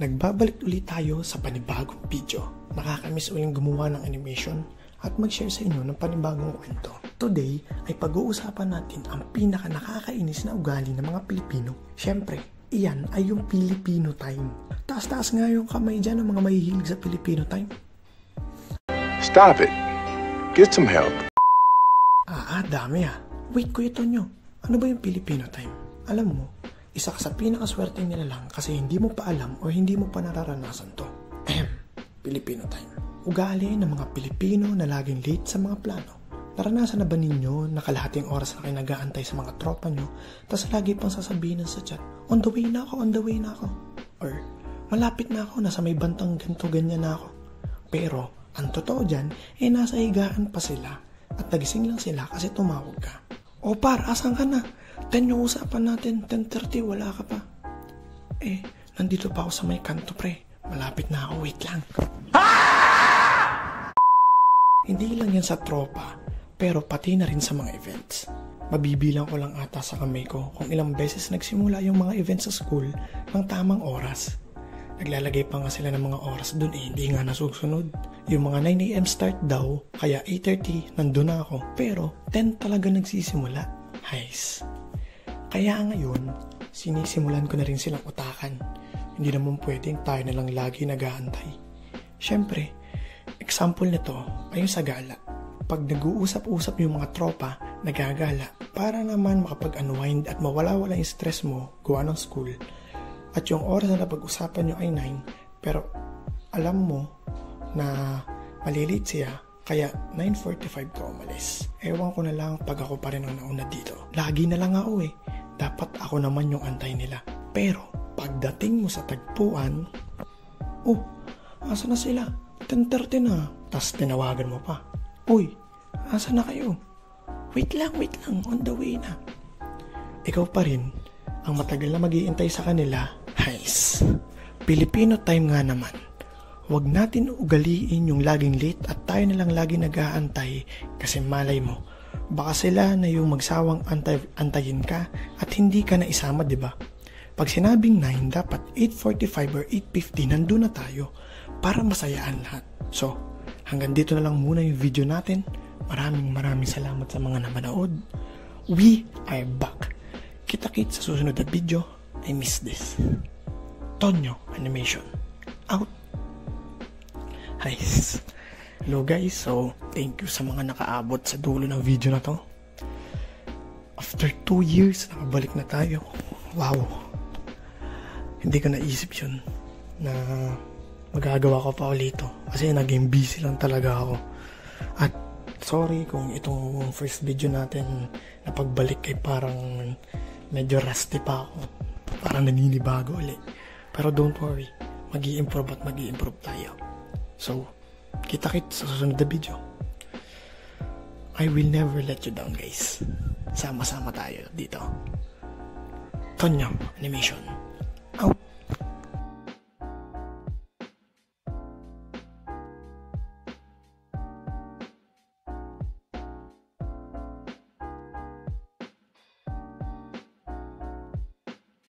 Nagbabalik ulit tayo sa panibagong video. Nakakamiss uling gumawa ng animation at mag-share sa inyo ng panibagong kwento. Today ay pag-uusapan natin ang pinaka nakakainis na ugali ng mga Pilipino. Siyempre, iyan ay yung Filipino time. Taas-taas nga yung kamay dyan ng mga mahihilig sa Filipino time. Stop it. Get some help. Dami Wait, Kuya Tonyo, ano ba yung Filipino time? Alam mo, isa ka sa pinakaswerte nila lang kasi hindi mo pa alam o hindi mo pa nararanasan to. Filipino time. Ugali ng mga Pilipino na laging late sa mga plano. Naranasan na ba ninyo na kalahating oras na kayo nag-aantay sa mga tropa nyo tapos lagi pang sasabihin sa chat, on the way na ako. Or, malapit na ako, nasa may bantang ganito, ganyan na ako. Pero, ang totoo dyan, nasa higaan pa sila at nagising lang sila kasi tumawag ka. O par, asan ka na? 10 yung usapan natin, 10:30, wala ka pa. Nandito pa ako sa may kanto, pre. Malapit na ako, wait lang. Hindi lang yan sa tropa, pero pati na rin sa mga events. Mabibilang ko lang ata sa kamay ko kung ilang beses nagsimula yung mga events sa school ng tamang oras. Naglalagay pa nga sila ng mga oras dun hindi nga nasusunod. Yung mga 9 AM start daw, kaya 8:30 nandun na ako. Pero 10 talaga nagsisimula. Heis. Kaya ngayon, sinisimulan ko na rin silang utakan. Hindi naman pwedeng tayo na lang lagi nag-aantay. Siyempre, example nito ay yung sa gala. Pag nag-uusap-usap yung mga tropa, nagagala para naman makapag-unwind at mawala-wala yung stress mo gawa ng school. At yung oras na napag-usapan nyo ay 9, pero alam mo na malilate siya, kaya 9:45 ka umalis. Ewan ko na lang pag ako pa rin ang nauna dito. Lagi na lang ako dapat ako naman yung antay nila. Pero pagdating mo sa tagpuan, asa na sila? 10:30 na. Tas tinawagan mo pa. Uy, asa na kayo? Wait lang, on the way na. Ikaw pa rin ang matagal na mag-iintay sa kanila. Heis. Filipino time nga naman. Huwag natin ugaliin yung laging late at tayo na lang lagi nag-aantay kasi malay mo, baka sila na yung magsawang antayin ka at hindi ka na isama, di ba? Pag sinabing 9, dapat 8:45 or 8:50 nandun na tayo para masayaan lahat. So, hanggang dito na lang muna yung video natin. Maraming salamat sa mga namanood. We are back. Kita-kits sa susunod na video. I miss this. Tonyo Animation. Out. Hi. Hello guys. So, thank you sa mga nakaabot sa dulo ng video na to. After 2 years, nakabalik na tayo. Wow. Hindi ko naisip yun na magagawa ko pa ulit ito. Kasi naging busy lang talaga ako. At sorry kung itong first video natin na pagbalik ay parang medyo rusty pa ako. Parang naninibago ulit. Pero don't worry. Mag-i-improve tayo. So, kita-kits sa susunod na video. I will never let you down, guys. Sama-sama tayo dito. Tonyo Animation. Out.